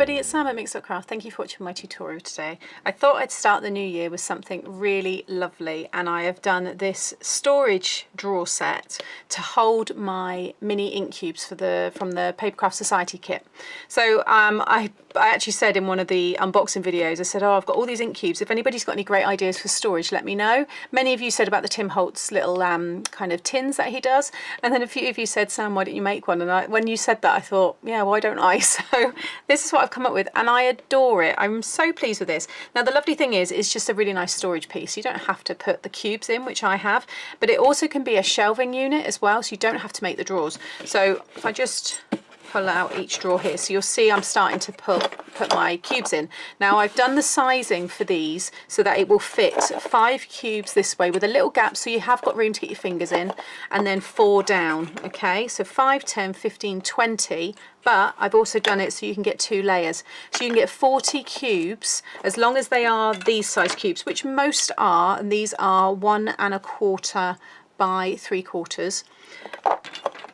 everybody, it's Sam at Mix.Craft. Thank you for watching my tutorial today. I thought I'd start the new year with something really lovely, and I have done this storage drawer set to hold my mini ink cubes from the Papercraft Society kit. So I actually said in one of the unboxing videos, I said, oh, I've got all these ink cubes. If anybody's got any great ideas for storage, let me know. Many of you said about the Tim Holtz little kind of tins that he does, and then a few of you said, Sam, why don't you make one? And when you said that, I thought, yeah, why don't I? So this is what I've come up with, and I adore it. I'm so pleased with this. Now the lovely thing is, it's just a really nice storage piece. You don't have to put the cubes in, which I have, but it also can be a shelving unit as well, so you don't have to make the drawers. So if I just pull out each drawer here, so you'll see I'm starting to put my cubes in. Now I've done the sizing for these so that it will fit 5 cubes this way with a little gap, so you have got room to get your fingers in, and then 4 down. Okay, so 5, 10, 15, 20, but I've also done it so you can get 2 layers, so you can get 40 cubes as long as they are these size cubes, which most are, and these are 1 1/4 by 3/4.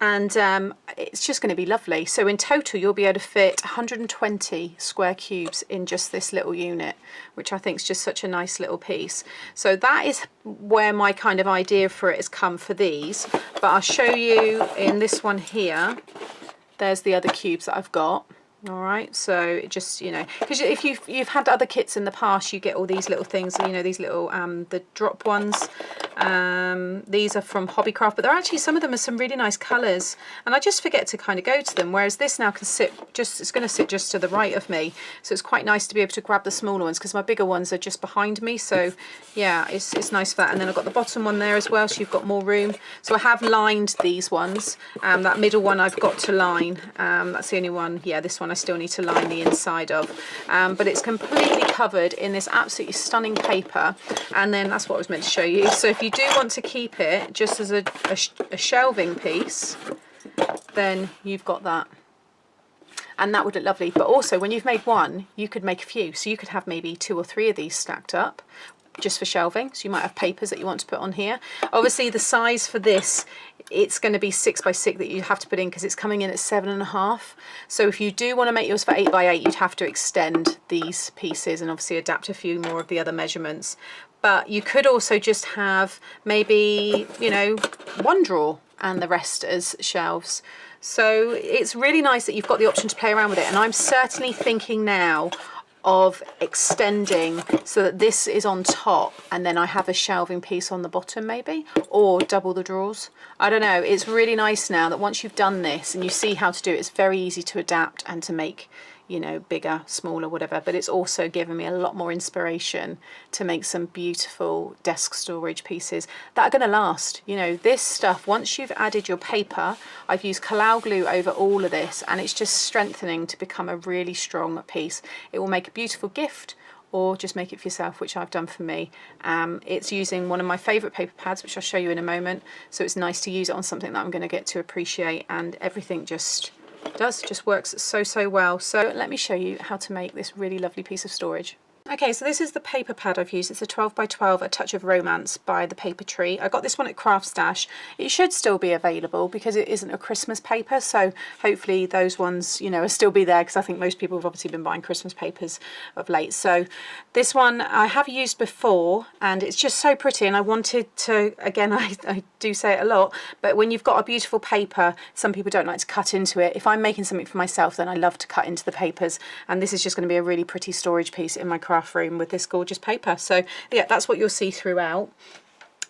And it's just going to be lovely. So in total you'll be able to fit 120 square cubes in just this little unit, which I think is just such a nice little piece. So that is where my kind of idea for it has come for these, but I'll show you in this one here. There's the other cubes that I've got. All right, so it just, you know, because if you've had other kits in the past, you get all these little things, you know, these little the drop ones. These are from Hobbycraft, but they're actually, some of them are some really nice colours, and I just forget to kind of go to them, whereas this now can sit just, it's going to sit just to the right of me, so it's quite nice to be able to grab the smaller ones, because my bigger ones are just behind me. So yeah, it's nice for that. And then I've got the bottom one there as well, so you've got more room. So I have lined these ones. That middle one I've got to line. That's the only one. Yeah, this one I still need to line the inside of, but it's completely covered in this absolutely stunning paper. And then that's what I was meant to show you. So if you do want to keep it just as a shelving piece, then you've got that, and that would look lovely. But also when you've made one, you could make a few, so you could have maybe 2 or 3 of these stacked up just for shelving. So you might have papers that you want to put on here. Obviously the size for this, it's going to be 6 by 6 that you have to put in, because it's coming in at 7.5. So if you do want to make yours for 8 by 8, you'd have to extend these pieces and obviously adapt a few more of the other measurements. But you could also just have maybe, you know, 1 drawer and the rest as shelves. So it's really nice that you've got the option to play around with it. And I'm certainly thinking now of extending so that this is on top and then I have a shelving piece on the bottom maybe, or double the drawers. I don't know, it's really nice now that once you've done this and you see how to do it, it's very easy to adapt and to make, you know, bigger, smaller, whatever. But it's also given me a lot more inspiration to make some beautiful desk storage pieces that are going to last. You know, this stuff, once you've added your paper, I've used Kalau glue over all of this, and it's just strengthening to become a really strong piece. It will make a beautiful gift, or just make it for yourself, which I've done for me. It's using one of my favourite paper pads, which I'll show you in a moment. So it's nice to use it on something that I'm going to get to appreciate, and everything just works so well. So let me show you how to make this really lovely piece of storage. Okay, so this is the paper pad I've used. It's a 12 by 12, A Touch of Romance by the Paper Tree. I got this one at Craft Stash. It should still be available because it isn't a Christmas paper, so hopefully those ones, you know, will still be there, because I think most people have obviously been buying Christmas papers of late. So this one I have used before, and it's just so pretty, and I wanted to, again, I do say it a lot, but when you've got a beautiful paper, some people don't like to cut into it. If I'm making something for myself, then I love to cut into the papers, and this is just going to be a really pretty storage piece in my craft room with this gorgeous paper. So yeah, that's what you'll see throughout.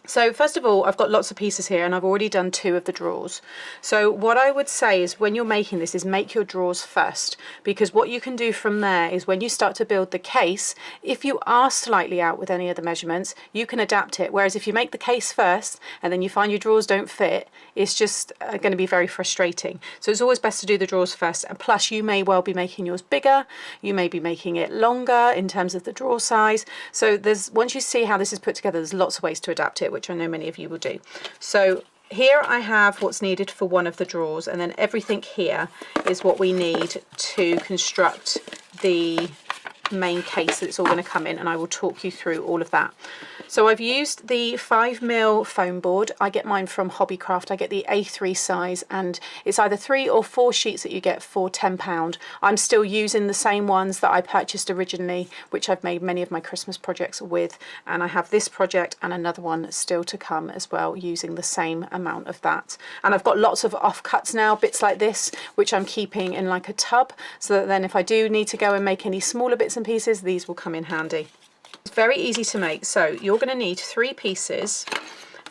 So first of all, I've got lots of pieces here, and I've already done 2 of the drawers. So what I would say is, when you're making this, is make your drawers first, because what you can do from there is, when you start to build the case, if you are slightly out with any of the measurements, you can adapt it. Whereas if you make the case first and then you find your drawers don't fit, it's just going to be very frustrating. So it's always best to do the drawers first, and plus you may well be making yours bigger, you may be making it longer in terms of the drawer size. So once you see how this is put together, there's lots of ways to adapt it, which I know many of you will do. So here I have what's needed for one of the drawers, and then everything here is what we need to construct the main case that it's all going to come in, and I will talk you through all of that. So I've used the 5mm foam board. I get mine from Hobbycraft. I get the A3 size, and it's either 3 or 4 sheets that you get for £10. I'm still using the same ones that I purchased originally, which I've made many of my Christmas projects with, and I have this project and another one still to come as well using the same amount of that. And I've got lots of offcuts now, bits like this, which I'm keeping in like a tub, so that then if I do need to go and make any smaller bits and pieces, these will come in handy. It's very easy to make. So you're going to need 3 pieces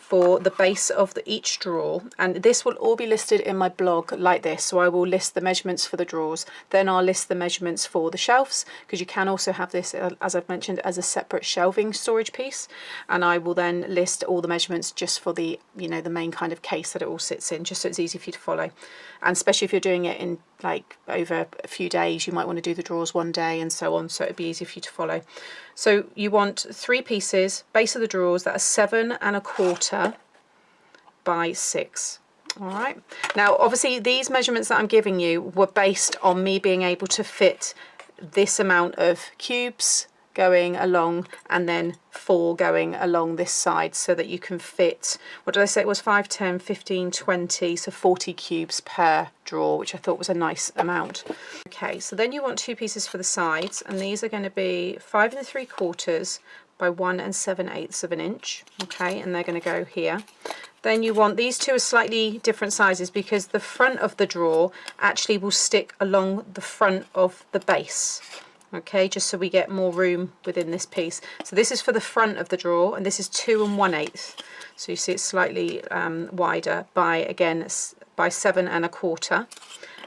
for the base of each drawer, and this will all be listed in my blog like this. So I will list the measurements for the drawers, then I'll list the measurements for the shelves, because you can also have this, as I've mentioned, as a separate shelving storage piece, and I will then list all the measurements just for the, you know, the main kind of case that it all sits in, just so it's easy for you to follow. And especially if you're doing it in like over a few days, you might want to do the drawers one day and so on, so it'd be easy for you to follow. So you want 3 pieces, base of the drawers, that are 7 1/4 by 6. All right. Now, obviously, these measurements that I'm giving you were based on me being able to fit this amount of cubes going along and then 4 going along this side, so that you can fit, what did I say it was, 5, 10, 15, 20, so 40 cubes per drawer, which I thought was a nice amount. Okay, so then you want 2 pieces for the sides, and these are going to be 5 3/4 by 1 7/8 of an inch. Okay, and they're going to go here. Then you want, these 2 are slightly different sizes because the front of the drawer actually will stick along the front of the base. Okay, just so we get more room within this piece. So this is for the front of the drawer, and this is 2 1/8. So you see it's slightly wider by, again, by 7 1/4.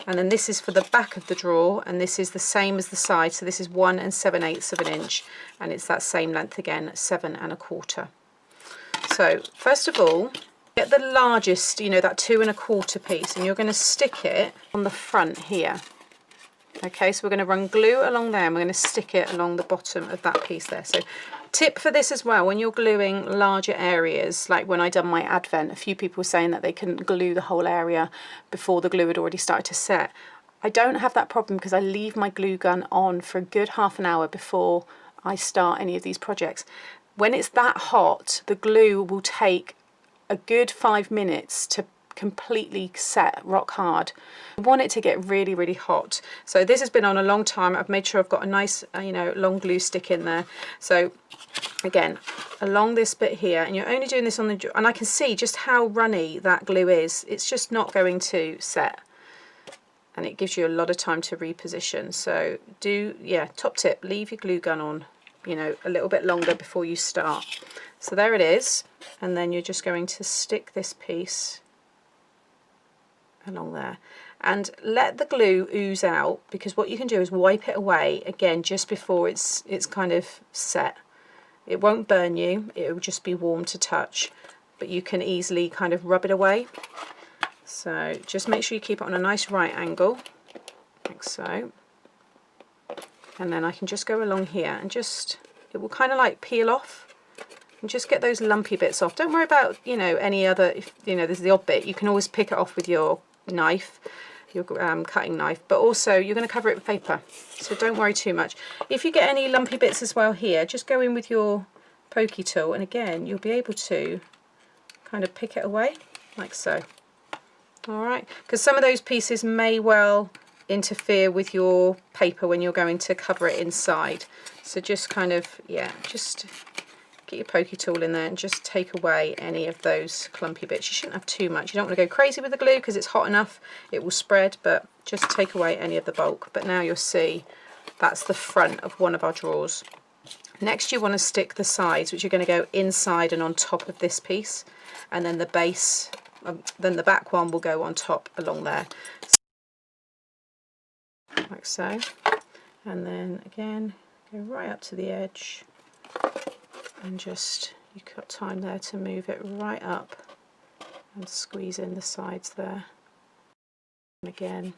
And then this is for the back of the drawer, and this is the same as the side. So this is 1 7/8 of an inch, and it's that same length again, 7 1/4. So first of all, get the largest, you know, that 2 1/4 piece, and you're going to stick it on the front here. Okay, so we're going to run glue along there, and we're going to stick it along the bottom of that piece there. So tip for this as well, when you're gluing larger areas, like when I done my advent, a few people were saying that they couldn't glue the whole area before the glue had already started to set. I don't have that problem because I leave my glue gun on for a good half an hour before I start any of these projects. When it's that hot, the glue will take a good 5 minutes to completely set rock hard. I want it to get really, really hot. So this has been on a long time. I've made sure I've got a nice, you know, long glue stick in there. So again, along this bit here, and you're only doing this on the, and I can see just how runny that glue is. It's just not going to set, and it gives you a lot of time to reposition. So do, yeah, top tip, leave your glue gun on, you know, a little bit longer before you start. So there it is, and then you're just going to stick this piece along there and let the glue ooze out, because what you can do is wipe it away again just before it's kind of set. It won't burn you, it will just be warm to touch, but you can easily kind of rub it away. So just make sure you keep it on a nice right angle, like so, and then I can just go along here and just, it will kind of like peel off, and just get those lumpy bits off. Don't worry about, you know, any other, if you know there's the odd bit, you can always pick it off with your knife, your cutting knife, but also you're going to cover it with paper, so don't worry too much. If you get any lumpy bits as well here, just go in with your pokey tool, and again you'll be able to kind of pick it away like so. All right, because some of those pieces may well interfere with your paper when you're going to cover it inside, so just kind of, yeah, just get your pokey tool in there and just take away any of those clumpy bits. You shouldn't have too much. You don't want to go crazy with the glue because it's hot enough, it will spread, but just take away any of the bulk. But now you'll see that's the front of one of our drawers. Next you want to stick the sides, which are going to go inside and on top of this piece, and then the base, then the back one will go on top along there, like so. And then again, go right up to the edge, and just, you've got time there to move it right up and squeeze in the sides there. And again,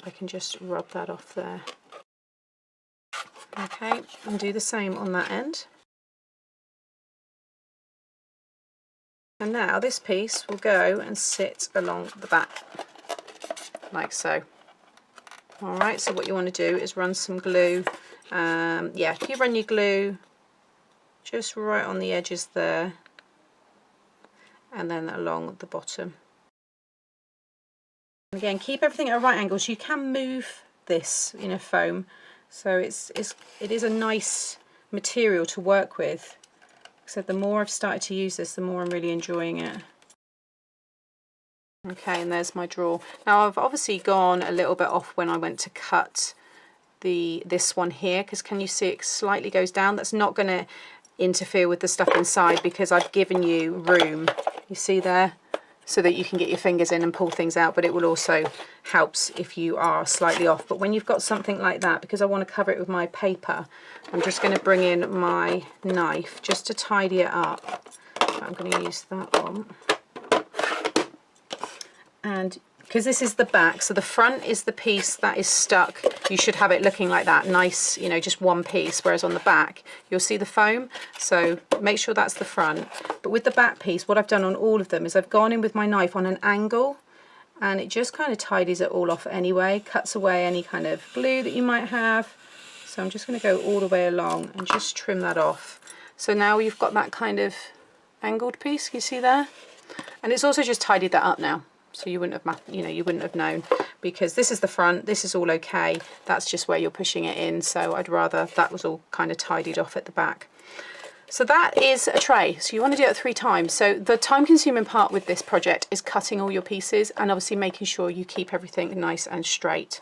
I can just rub that off there. Okay, and do the same on that end. And now this piece will go and sit along the back, like so. All right, so what you want to do is run some glue. Yeah, you run your glue just right on the edges there, and then along the bottom. Again, keep everything at right angles. You can move this, you know, foam, so it is a nice material to work with. So the more I've started to use this, the more I'm really enjoying it. Okay, and there's my drawer. Now I've obviously gone a little bit off when I went to cut this one here, because can you see it slightly goes down? That's not going to interfere with the stuff inside because I've given you room, you see there, so that you can get your fingers in and pull things out, but it will also helps if you are slightly off. But when you've got something like that, because I want to cover it with my paper, I'm just going to bring in my knife just to tidy it up. I'm going to use that one. And because this is the back, so the front is the piece that is stuck, you should have it looking like that, nice, you know, just one piece, whereas on the back you'll see the foam, so make sure that's the front. But with the back piece, what I've done on all of them is I've gone in with my knife on an angle, and it just kind of tidies it all off anyway, cuts away any kind of glue that you might have. So I'm just going to go all the way along and just trim that off. So now you've got that kind of angled piece, you see there? And it's also just tidied that up now. So you wouldn't have, you know, you wouldn't have known, because this is the front, this is all okay, that's just where you're pushing it in, so I'd rather that was all kind of tidied off at the back. So that is a tray, so you want to do it 3 times. So the time consuming part with this project is cutting all your pieces and obviously making sure you keep everything nice and straight.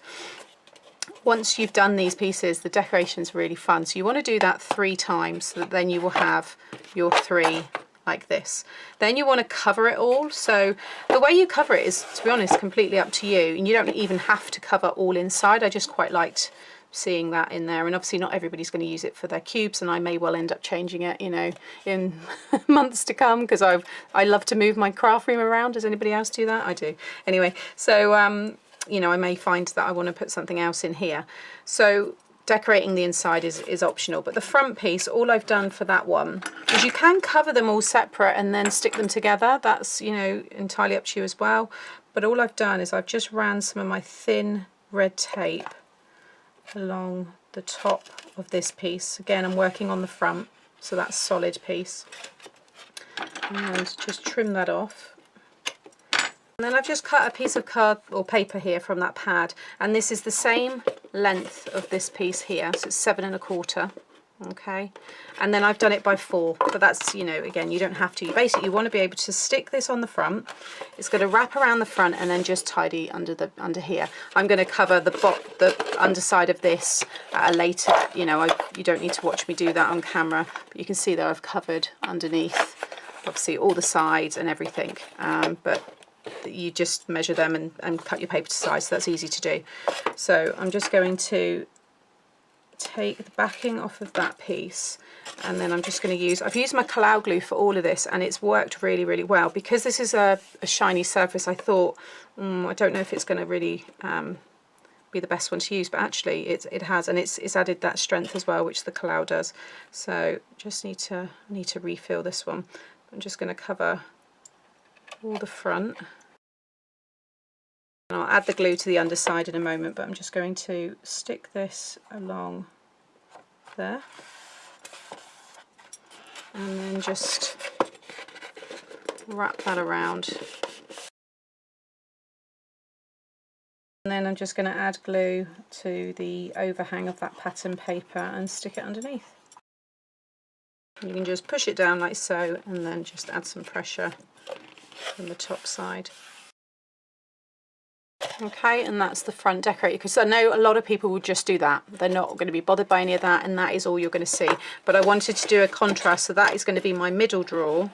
Once you've done these pieces, the decoration's really fun, so you want to do that 3 times, so that then you will have your 3 like this. Then you want to cover it all. So the way you cover it is, to be honest, completely up to you, and you don't even have to cover all inside. I just quite liked seeing that in there, and obviously not everybody's going to use it for their cubes, and I may well end up changing it, you know, in months to come, because I love to move my craft room around. Does anybody else do that? I do. Anyway, so you know, I may find that I want to put something else in here. So decorating the inside is optional, but the front piece, all I've done for that one is, you can cover them all separate and then stick them together. That's, you know, entirely up to you as well. But all I've done is I've just ran some of my thin red tape along the top of this piece. Again, I'm working on the front, so that's solid piece. And just trim that off. And then I've just cut a piece of card or paper here from that pad, and this is the same length of this piece here, so it's 7 1/4. Okay, and then I've done it by 4, but that's, you know, again, you don't have to. You basically want to be able to stick this on the front. It's going to wrap around the front and then just tidy under here. I'm going to cover the underside of this at a later, you know, you don't need to watch me do that on camera, but you can see that I've covered underneath, obviously all the sides and everything, but you just measure them and cut your paper to size, so that's easy to do. So I'm just going to take the backing off of that piece, and then I'm just going to use, I've used my cloud glue for all of this, and it's worked really, really well. Because this is a shiny surface, I thought, I don't know if it's going to really be the best one to use, but actually it has, and it's added that strength as well, which the cloud does. So just need to refill this one. I'm just going to cover all the front, and I'll add the glue to the underside in a moment, but I'm just going to stick this along there and then just wrap that around, and then I'm just going to add glue to the overhang of that pattern paper and stick it underneath. You can just push it down like so, and then just add some pressure from the top side. Okay, and that's the front decorated, because I know a lot of people will just do that. They're not going to be bothered by any of that, and that is all you're going to see. But I wanted to do a contrast, so that is going to be my middle drawer,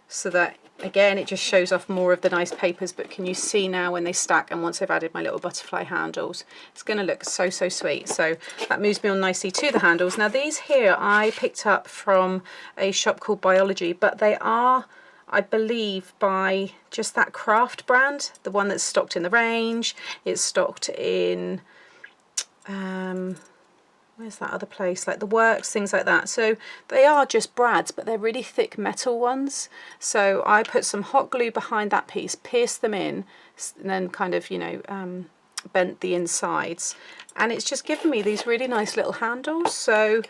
so that again it just shows off more of the nice papers. But can you see now when they stack, and once I've added my little butterfly handles, it's going to look so sweet. So that moves me on nicely to the handles. Now these here I picked up from a shop called Biology, but they are, I believe, by just that craft brand, the one that's stocked in the range. It's stocked in where's that other place, like the Works, things like that. So they are just brads, but they're really thick metal ones. So I put some hot glue behind that piece, pierced them in, and then kind of, you know, bent the insides, and it's just given me these really nice little handles. So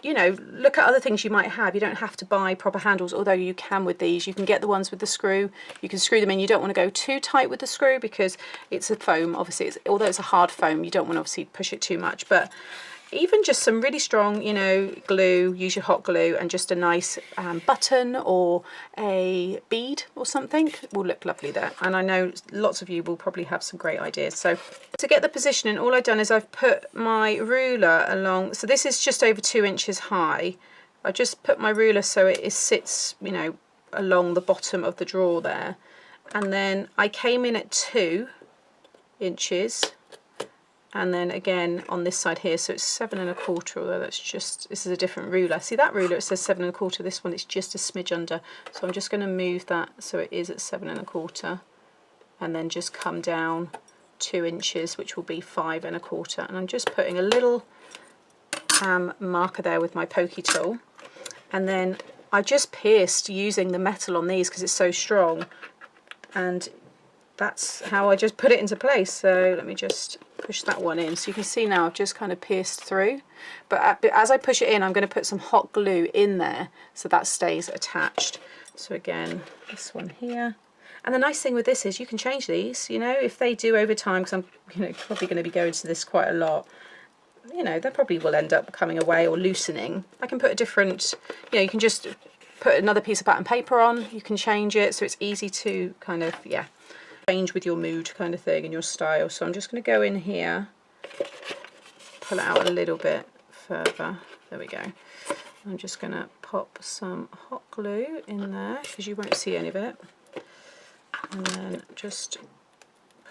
you know, look at other things you might have. You don't have to buy proper handles, although you can with these. You can get the ones with the screw. You can screw them in. You don't want to go too tight with the screw because it's a foam. Obviously, although it's a hard foam, you don't want to obviously push it too much. But even just some really strong, you know, glue, use your hot glue, and just a nice button or a bead or something will look lovely there. And I know lots of you will probably have some great ideas. So to get the positioning, all I've done is I've put my ruler along. So this is just over 2 inches high. I just put my ruler so it sits, you know, along the bottom of the drawer there. And then I came in at 2 inches. And then again on this side here, so it's 7 1/4, although that's just, this is a different ruler. See that ruler, it says 7 1/4, this one it's just a smidge under. So I'm just going to move that so it is at 7 1/4, and then just come down 2 inches, which will be 5 1/4. And I'm just putting a little marker there with my pokey tool. And then I just pierced using the metal on these because it's so strong. And that's how I just put it into place. So let me just push that one in. So you can see now I've just kind of pierced through. But as I push it in, I'm going to put some hot glue in there so that stays attached. So again, this one here. And the nice thing with this is you can change these, you know, if they do over time, because I'm, you know, probably going to be going to this quite a lot. You know, they probably will end up coming away or loosening. I can put a different, you know, you can just put another piece of pattern paper on. You can change it so it's easy to kind of, yeah, change with your mood kind of thing and your style. So I'm just going to go in here, pull it out a little bit further. There we go. I'm just going to pop some hot glue in there because you won't see any of it. And then just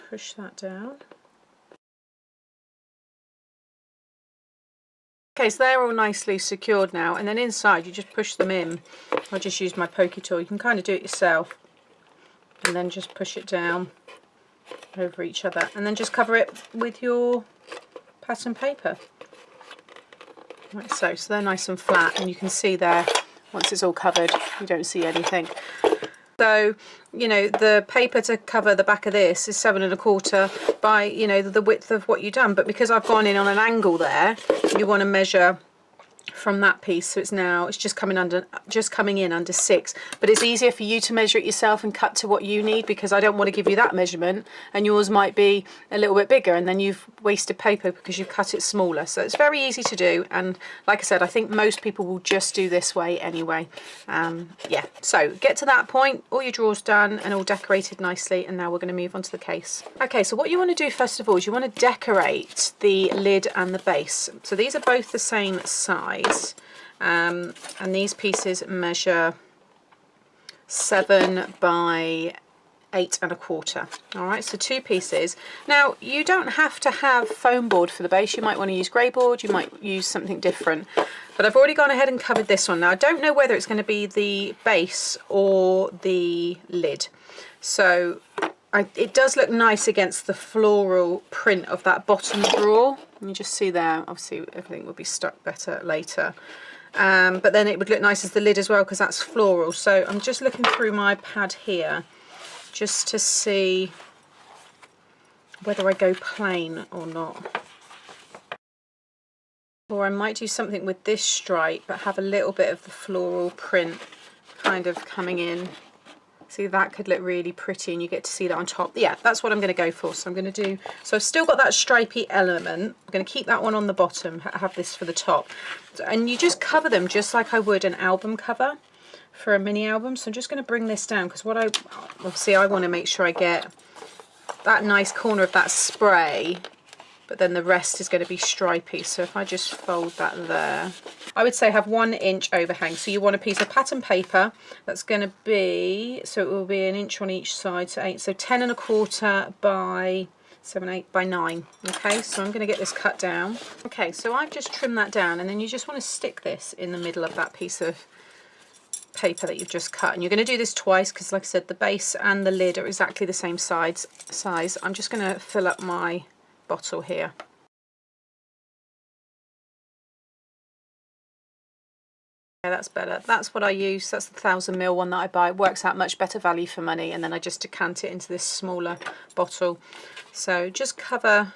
push that down. Okay, so they're all nicely secured now, and then inside you just push them in. I just use my pokey tool. You can kind of do it yourself, and then just push it down over each other, and then just cover it with your pattern paper. Like so. So they're nice and flat, and you can see there, once it's all covered, you don't see anything. So, you know, the paper to cover the back of this is 7 1/4 by, you know, the width of what you've done. But because I've gone in on an angle there, you want to measure from that piece, so it's just coming in under 6. But it's easier for you to measure it yourself and cut to what you need, because I don't want to give you that measurement and yours might be a little bit bigger and then you've wasted paper because you cut it smaller. So it's very easy to do, and like I said, I think most people will just do this way anyway. Yeah, so get to that point, all your drawers done and all decorated nicely, and now we're going to move on to the case. Okay, so what you want to do first of all is you want to decorate the lid and the base. So these are both the same size. And these pieces measure 7 by 8 1/4. All right, so 2 pieces. Now you don't have to have foam board for the base. You might want to use grey board. You might use something different. But I've already gone ahead and covered this one. Now I don't know whether it's going to be the base or the lid. So it does look nice against the floral print of that bottom drawer. You just see there, obviously everything will be stuck better later. But then it would look nice as the lid as well because that's floral. So I'm just looking through my pad here just to see whether I go plain or not. Or I might do something with this stripe but have a little bit of the floral print kind of coming in. See, that could look really pretty and you get to see that on top. Yeah, that's what I'm going to go for. So I'm going to do, so I've still got that stripy element. I'm going to keep that one on the bottom, have this for the top. And you just cover them just like I would an album cover for a mini album. So I'm just going to bring this down because obviously I want to make sure I get that nice corner of that spray, but then the rest is going to be stripy. So if I just fold that there, I would say have 1 inch overhang. So you want a piece of pattern paper that's going to be, so it will be 1 inch on each side, so 8, so 10 1/4 by 7, 8 by 9. Okay, so I'm going to get this cut down. Okay, so I've just trimmed that down, and then you just want to stick this in the middle of that piece of paper that you've just cut. And you're going to do this twice because, like I said, the base and the lid are exactly the same size. I'm just going to fill up my bottle here. Yeah, that's better. That's what I use. That's the 1000 ml one that I buy. It works out much better value for money, and then I just decant it into this smaller bottle. So just cover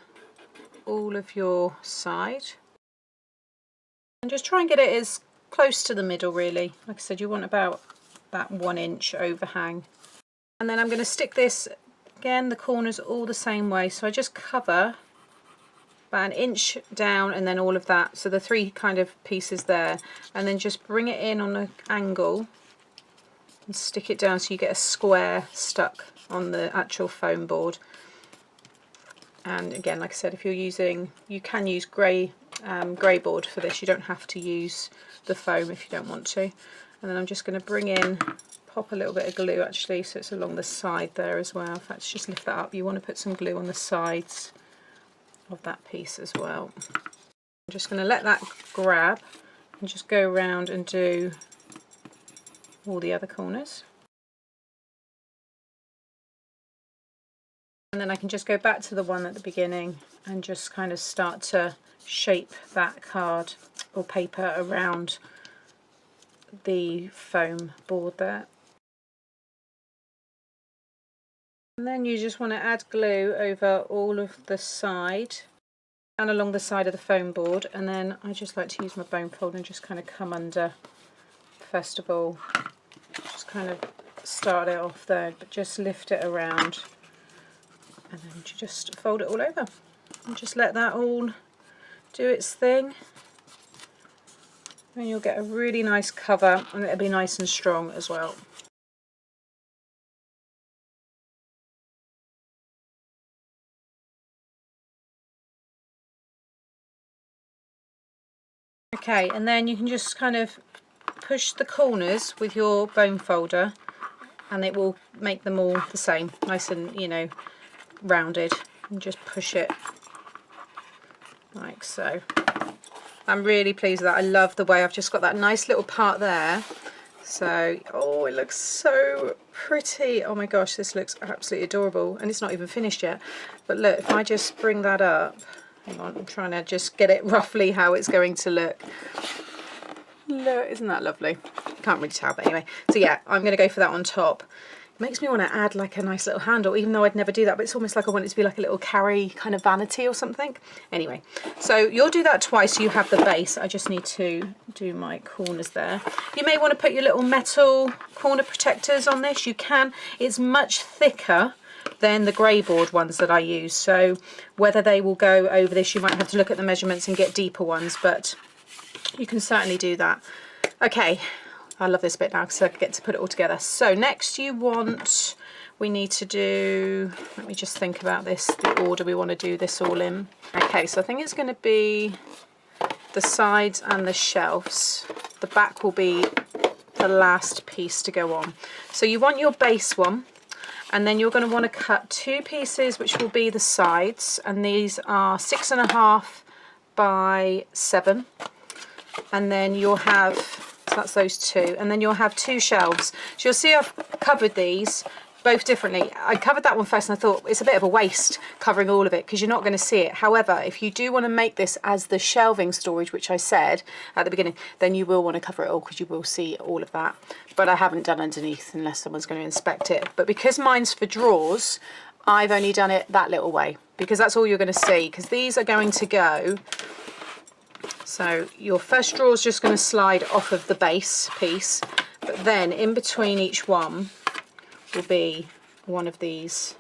all of your side and just try and get it as close to the middle, really. Like I said, you want about that 1 inch overhang. And then I'm going to stick this again, the corners all the same way, so I just cover about 1 inch down and then all of that, so the 3 kind of pieces there, and then just bring it in on an angle and stick it down so you get a square stuck on the actual foam board. And again, like I said, if you're using, you can use grey board for this, you don't have to use the foam if you don't want to. And then I'm just going to bring in, pop a little bit of glue actually, so it's along the side there as well. In fact, just lift that up. You want to put some glue on the sides of that piece as well. I'm just going to let that grab and just go around and do all the other corners. And then I can just go back to the one at the beginning and just kind of start to shape that card or paper around the foam board there. And then you just want to add glue over all of the side and along the side of the foam board, and then I just like to use my bone folder and just kind of come under first of all, just kind of start it off there, but just lift it around and then you just fold it all over and just let that all do its thing, and you'll get a really nice cover and it'll be nice and strong as well. Okay, and then you can just kind of push the corners with your bone folder and it will make them all the same, nice and, you know, rounded, and just push it like so. I'm really pleased with that. I love the way I've just got that nice little part there. So, oh, it looks so pretty. Oh my gosh, this looks absolutely adorable, and it's not even finished yet. But look, if I just bring that up, hang on, I'm trying to just get it roughly how it's going to look. Look, isn't that lovely? Can't really tell, but anyway. So yeah, I'm going to go for that on top. It makes me want to add like a nice little handle, even though I'd never do that, but it's almost like I want it to be like a little carry kind of vanity or something. Anyway, so you'll do that twice, so you have the base. I just need to do my corners there. You may want to put your little metal corner protectors on this. You can. It's much thicker than the grey board ones that I use, so whether they will go over this, you might have to look at the measurements and get deeper ones, but you can certainly do that. Okay, I love this bit now because I get to put it all together. So next we need to do, let me just think about this, the order we want to do this all in. Okay, so I think it's going to be the sides and the shelves. The back will be the last piece to go on. So you want your base one, and then you're going to want to cut 2 pieces which will be the sides, and these are 6.5 by 7, and then you'll have, so that's those 2, and then you'll have 2 shelves. So you'll see I've covered these both differently. I covered that one first and I thought it's a bit of a waste covering all of it because you're not going to see it. However, if you do want to make this as the shelving storage, which I said at the beginning, then you will want to cover it all because you will see all of that. But I haven't done underneath unless someone's going to inspect it. But because mine's for drawers, I've only done it that little way because that's all you're going to see, because these are going to go. So your first drawer is just going to slide off of the base piece, but then in between each one will be one of these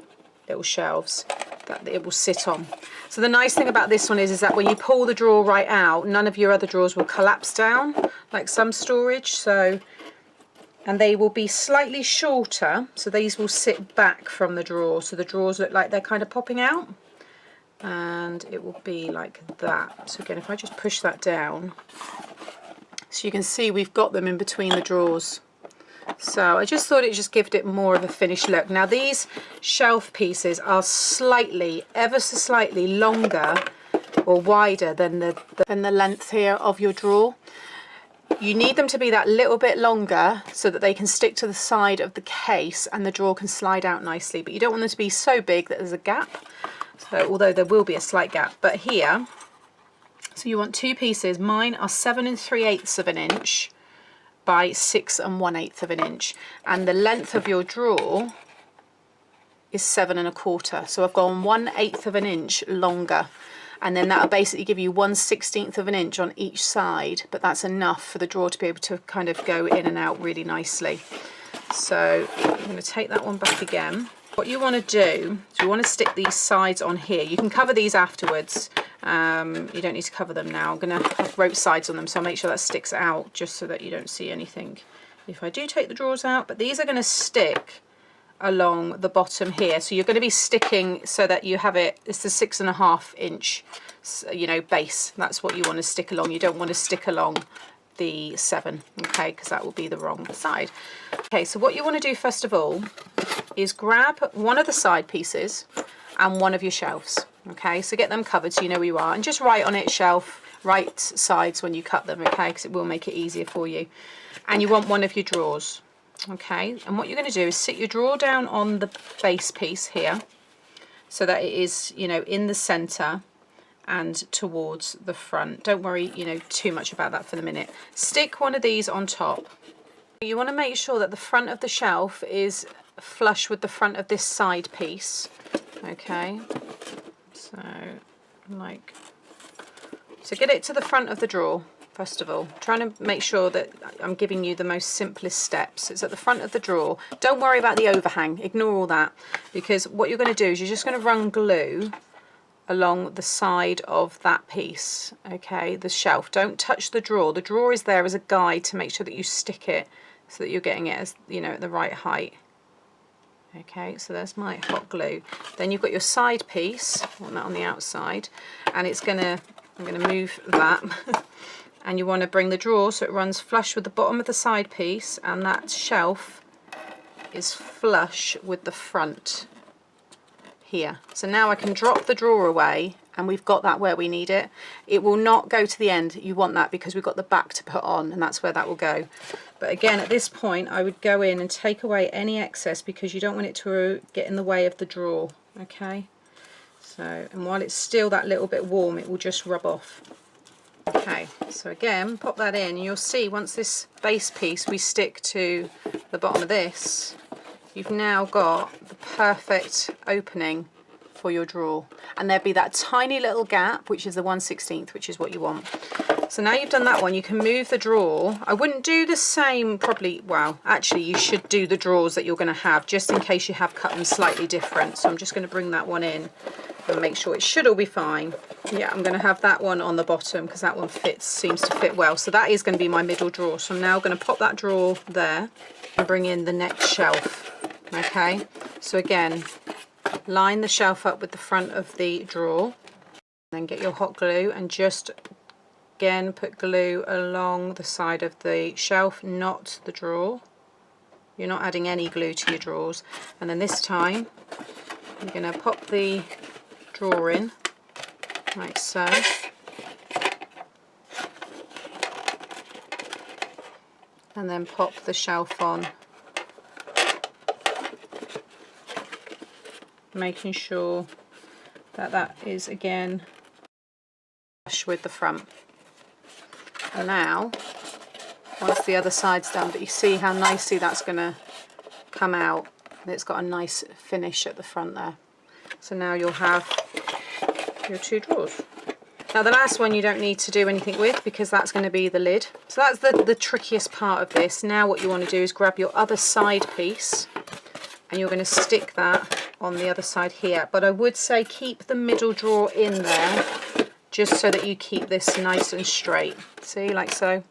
little shelves that it will sit on. So the nice thing about this one is that when you pull the drawer right out, none of your other drawers will collapse down like some storage. So, and they will be slightly shorter, so these will sit back from the drawer, so the drawers look like they're kind of popping out, and it will be like that. So again, if I just push that down, so you can see we've got them in between the drawers. So I just thought it just gave it more of a finished look. Now these shelf pieces are slightly, ever so slightly longer or wider than the length here of your drawer. You need them to be that little bit longer so that they can stick to the side of the case and the drawer can slide out nicely, but you don't want them to be so big that there's a gap. So although there will be a slight gap, but here, so you want 2 pieces. Mine are 7 3/8 of an inch. by 6 1/8 of an inch, and the length of your drawer is 7 1/4. So I've gone 1/8 of an inch longer, and then that'll basically give you 1/16 of an inch on each side, but that's enough for the drawer to be able to kind of go in and out really nicely. So I'm going to take that one back again. What you want to do is you want to stick these sides on here. You can cover these afterwards. You don't need to cover them now. I'm going to have rope sides on them, so I'll make sure that sticks out just so that you don't see anything if I do take the drawers out. But these are going to stick along the bottom here, so you're going to be sticking so that you have it, it's the 6 1/2 inch, you know, base. That's what you want to stick along. You don't want to stick along the 7, okay, because that will be the wrong side. Okay, so what you want to do first of all is grab one of the side pieces and one of your shelves. Okay, so get them covered so you know where you are, and just write on it shelf, right sides when you cut them, okay, because it will make it easier for you. And you want one of your drawers, okay, and what you're going to do is sit your drawer down on the base piece here so that it is, you know, in the center and towards the front. Don't worry, you know, too much about that for the minute. Stick one of these on top. You want to make sure that the front of the shelf is flush with the front of this side piece, okay, so get it to the front of the drawer first of all. Trying to make sure that I'm giving you the most simplest steps. It's at the front of the drawer. Don't worry about the overhang, ignore all that, because what you're going to do is you're just going to run glue along the side of that piece, okay, the shelf. Don't touch the drawer. The drawer is there as a guide to make sure that you stick it so that you're getting it as, you know, at the right height. Okay, so there's my hot glue. Then you've got your side piece, I want that on the outside, and it's gonna, I'm gonna move that and you want to bring the drawer so it runs flush with the bottom of the side piece, and that shelf is flush with the front here. So now I can drop the drawer away and we've got that where we need it. It will not go to the end. You want that because we've got the back to put on, and that's where that will go. But again, at this point I would go in and take away any excess because you don't want it to get in the way of the drawer, okay? So, and while it's still that little bit warm, it will just rub off. Okay, so again, pop that in, and you'll see once this base piece we stick to the bottom of this, you've now got the perfect opening for your drawer, and there'll be that tiny little gap, which is the 1/16, which is what you want. So now you've done that one, you can move the drawer. I wouldn't do the same, probably, well, actually you should do the drawers that you're going to have, just in case you have cut them slightly different. So I'm just going to bring that one in and make sure it should all be fine. Yeah, I'm going to have that one on the bottom because that one seems to fit well. So that is going to be my middle drawer. So I'm now going to pop that drawer there and bring in the next shelf. Okay, so again, line the shelf up with the front of the drawer, then get your hot glue and just again put glue along the side of the shelf, not the drawer. You're not adding any glue to your drawers. And then this time you're going to pop the drawer in like so, and then pop the shelf on, making sure that that is again flush with the front. And now once the other side's done, but you see how nicely that's going to come out, and it's got a nice finish at the front there. So now you'll have your two drawers. Now the last one you don't need to do anything with because that's going to be the lid. So that's the trickiest part of this. Now what you want to do is grab your other side piece and you're going to stick that on the other side here. But I would say keep the middle drawer in there just so that you keep this nice and straight. See, like so.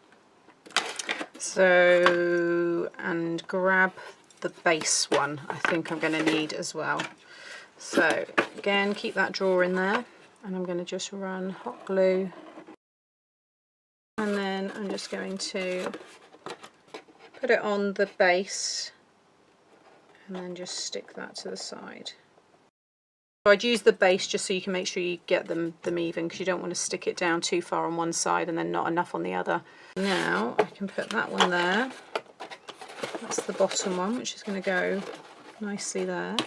So, and grab the base one I think I'm going to need as well. So again, keep that drawer in there, and I'm going to just run hot glue, and then I'm just going to put it on the base and then just stick that to the side. So I'd use the base just so you can make sure you get them even, because you don't want to stick it down too far on one side and then not enough on the other. Now I can put that one there. That's the bottom one, which is going to go nicely there.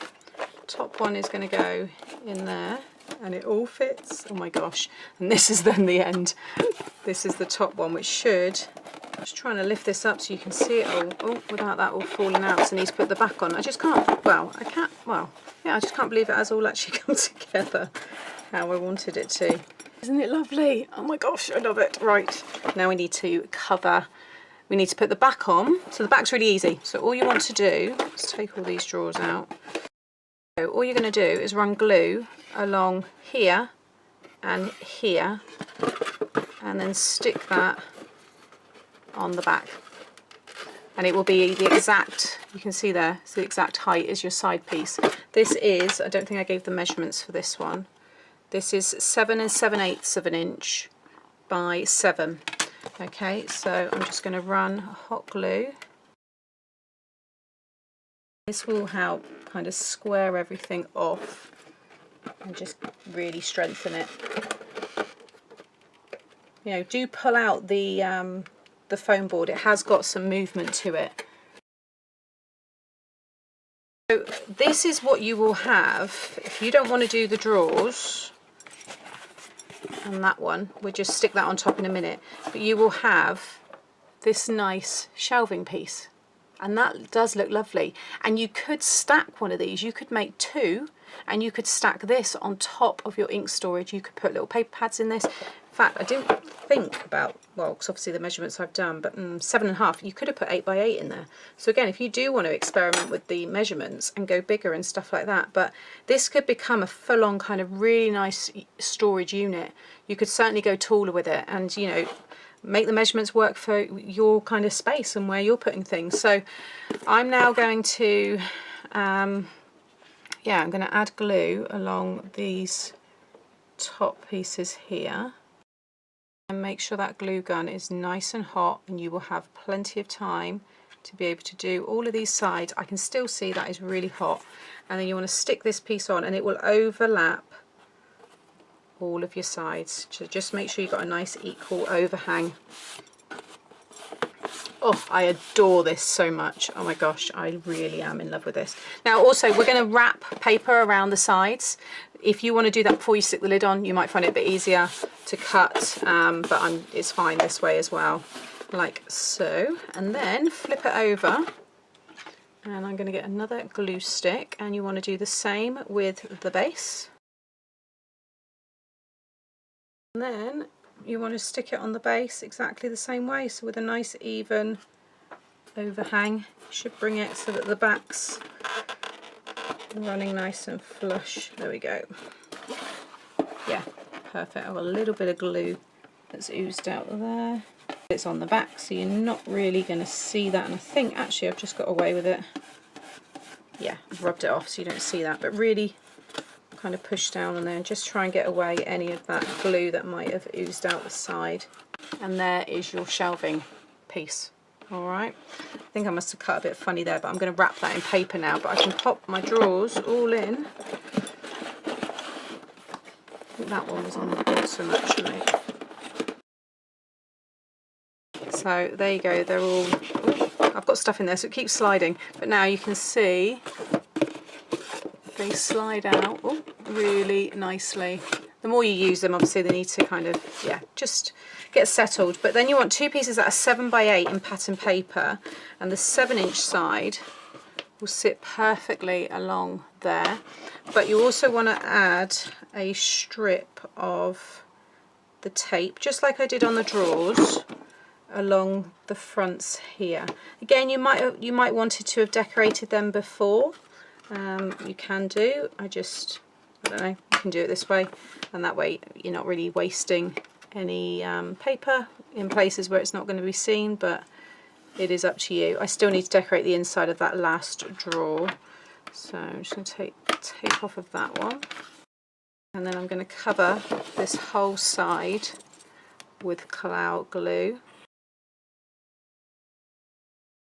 Top one is going to go in there, and it all fits. Oh my gosh. And this is then the end. This is the top one, which should Just trying to lift this up so you can see it all. Oh, without that all falling out, so I need to put the back on. I just can't, well, I can't, well, yeah, I just can't believe it has all actually come together how I wanted it to. Isn't it lovely? Oh my gosh, I love it. Right, now we need to cover, we need to put the back on. So the back's really easy. So all you want to do, let's take all these drawers out. So all you're going to do is run glue along here and here, and then stick that on the back, and it will be the exact, you can see there, it's the exact height as your side piece. This is, I don't think I gave the measurements for this one, this is 7 7/8 of an inch by 7. Okay, so I'm just going to run hot glue. This will help kind of square everything off and just really strengthen it. You know, do pull out the foam board, it has got some movement to it. So this is what you will have if you don't want to do the drawers on that one. We'll just stick that on top in a minute, but you will have this nice shelving piece, and that does look lovely. And you could stack one of these, you could make two, and you could stack this on top of your ink storage. You could put little paper pads in this. In fact, I didn't think about, well, because obviously the measurements I've done, but 7.5, you could have put 8 by 8 in there. So again, if you do want to experiment with the measurements and go bigger and stuff like that, but this could become a full-on kind of really nice storage unit. You could certainly go taller with it, and you know, make the measurements work for your kind of space and where you're putting things. So I'm now going to, yeah, I'm going to add glue along these top pieces here. And make sure that glue gun is nice and hot, and you will have plenty of time to be able to do all of these sides. I can still see that is really hot. And then you want to stick this piece on, and it will overlap all of your sides. So just make sure you've got a nice equal overhang. Oh, I adore this so much. Oh my gosh, I really am in love with this. Now also, we're going to wrap paper around the sides. If you want to do that before you stick the lid on, you might find it a bit easier to cut, but it's fine this way as well, like so. And then flip it over, and I'm going to get another glue stick, and you want to do the same with the base. And then you want to stick it on the base exactly the same way, so with a nice even overhang. You should bring it so that the back's running nice and flush. There we go. Yeah, perfect. I've got a little bit of glue that's oozed out of there. It's on the back, so you're not really going to see that, and I think actually I've just got away with it. Yeah, I've rubbed it off so you don't see that, but really kind of push down on there and just try and get away any of that glue that might have oozed out the side. And there is your shelving piece. Alright, I think I must have cut a bit funny there, but I'm going to wrap that in paper now, but I can pop my drawers all in. I think that one was on the bottom actually. So there you go, they're all, oh, I've got stuff in there so it keeps sliding, but now you can see they slide out really nicely. The more you use them, obviously they need to kind of, yeah, just get settled. But then you want two pieces that are 7 by 8 in pattern paper, and the 7-inch side will sit perfectly along there. But you also want to add a strip of the tape, just like I did on the drawers, along the fronts here. Again, you might wanted to have decorated them before. You can do. I don't know, you can do it this way, and that way you're not really wasting any paper in places where it's not going to be seen, but it is up to you. I still need to decorate the inside of that last drawer, so I'm just going to take the tape off of that one, and then I'm going to cover this whole side with cloud glue.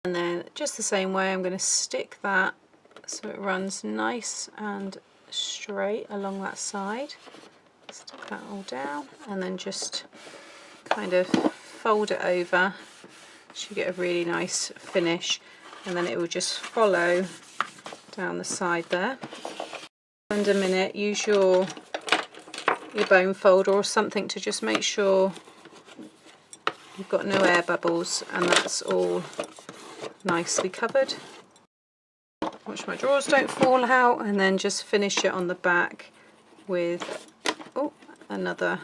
And then just the same way, I'm going to stick that so it runs nice and straight along that side. Stick that all down, and then just kind of fold it over so you get a really nice finish, and then it will just follow down the side there. And a minute, use your bone folder or something to just make sure you've got no air bubbles, and that's all nicely covered. Watch my drawers don't fall out, and then just finish it on the back with another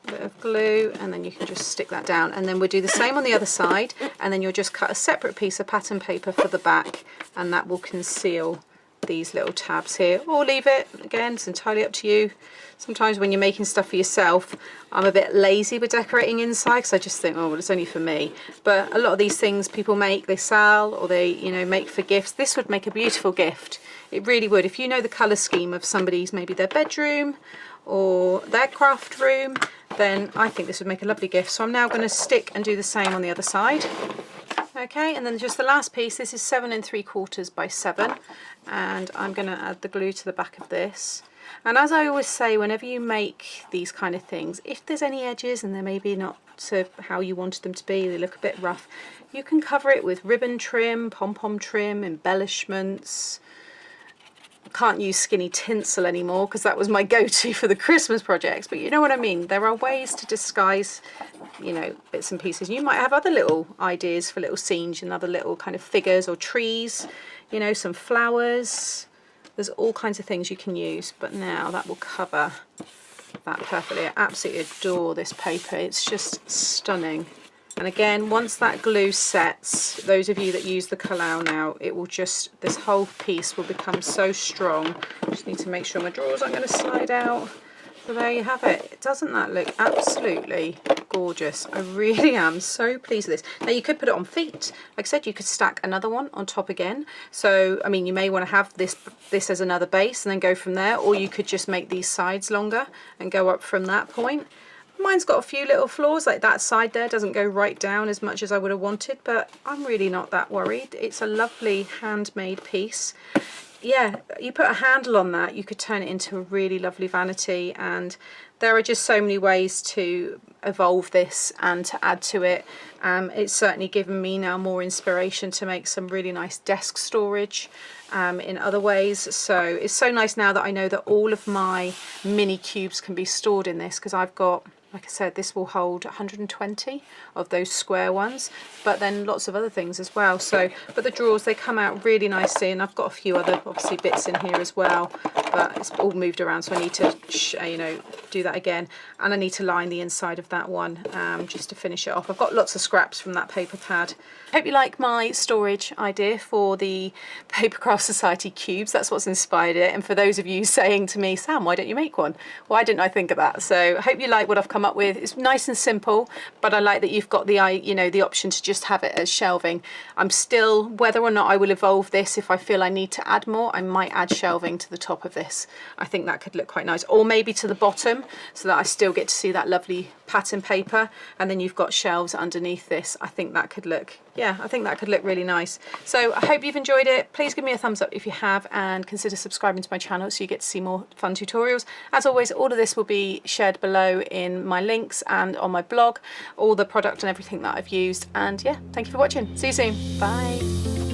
bit of glue, and then you can just stick that down, and then we'll do the same on the other side, and then you'll just cut a separate piece of pattern paper for the back, and that will conceal these little tabs here, or leave it. Again, it's entirely up to you. Sometimes when you're making stuff for yourself, I'm a bit lazy with decorating inside because I just think, oh well, it's only for me. But a lot of these things people make, they sell, or they, you know, make for gifts. This would make a beautiful gift. It really would. If you know the colour scheme of somebody's, maybe their bedroom or their craft room, then I think this would make a lovely gift. So I'm now going to stick and do the same on the other side. Okay, and then just the last piece. This is 7 3/4 by 7, and I'm going to add the glue to the back of this. And as I always say, whenever you make these kind of things, if there's any edges and they're maybe not to how you wanted them to be, they look a bit rough, you can cover it with ribbon trim, pom-pom trim, embellishments. Can't use skinny tinsel anymore because that was my go-to for the Christmas projects, but you know what I mean. There are ways to disguise, you know, bits and pieces. You might have other little ideas for little scenes and other little kind of figures or trees, you know, some flowers. There's all kinds of things you can use, but now that will cover that perfectly. I absolutely adore this paper. It's just stunning. And again, once that glue sets, those of you that use the Collao now, it will just, this whole piece will become so strong. Just need to make sure my drawers aren't going to slide out. So there you have it. Doesn't that look absolutely gorgeous? I really am so pleased with this. Now you could put it on feet. Like I said, you could stack another one on top again. So, I mean, you may want to have this as another base and then go from there, or you could just make these sides longer and go up from that point. Mine's got a few little flaws, like that side there doesn't go right down as much as I would have wanted, but I'm really not that worried. It's a lovely handmade piece. Yeah, you put a handle on that, you could turn it into a really lovely vanity, and there are just so many ways to evolve this and to add to it. It's certainly given me now more inspiration to make some really nice desk storage in other ways. So it's so nice now that I know that all of my mini cubes can be stored in this, because I've got, like I said, this will hold 120 of those square ones, but then lots of other things as well. So, but the drawers, they come out really nicely, and I've got a few other obviously bits in here as well, but it's all moved around, so I need to you know, do that again, and I need to line the inside of that one just to finish it off. I've got lots of scraps from that paper pad. Hope you like my storage idea for the Paper Craft Society cubes. That's what's inspired it. And for those of you saying to me, Sam, why don't you make one? Why didn't I think of that? So I hope you like what I've come up with. It's nice and simple, but I like that you've got the, you know, the option to just have it as shelving. I'm still, whether or not I will evolve this, if I feel I need to add more, I might add shelving to the top of this. I think that could look quite nice, or maybe to the bottom, so that I still get to see that lovely pattern paper, and then you've got shelves underneath this. I think that could look, yeah, I think that could look really nice. So I hope you've enjoyed it. Please give me a thumbs up if you have, and consider subscribing to my channel so you get to see more fun tutorials. As always, all of this will be shared below in my links and on my blog, all the product and everything that I've used. And yeah, thank you for watching. See you soon. Bye.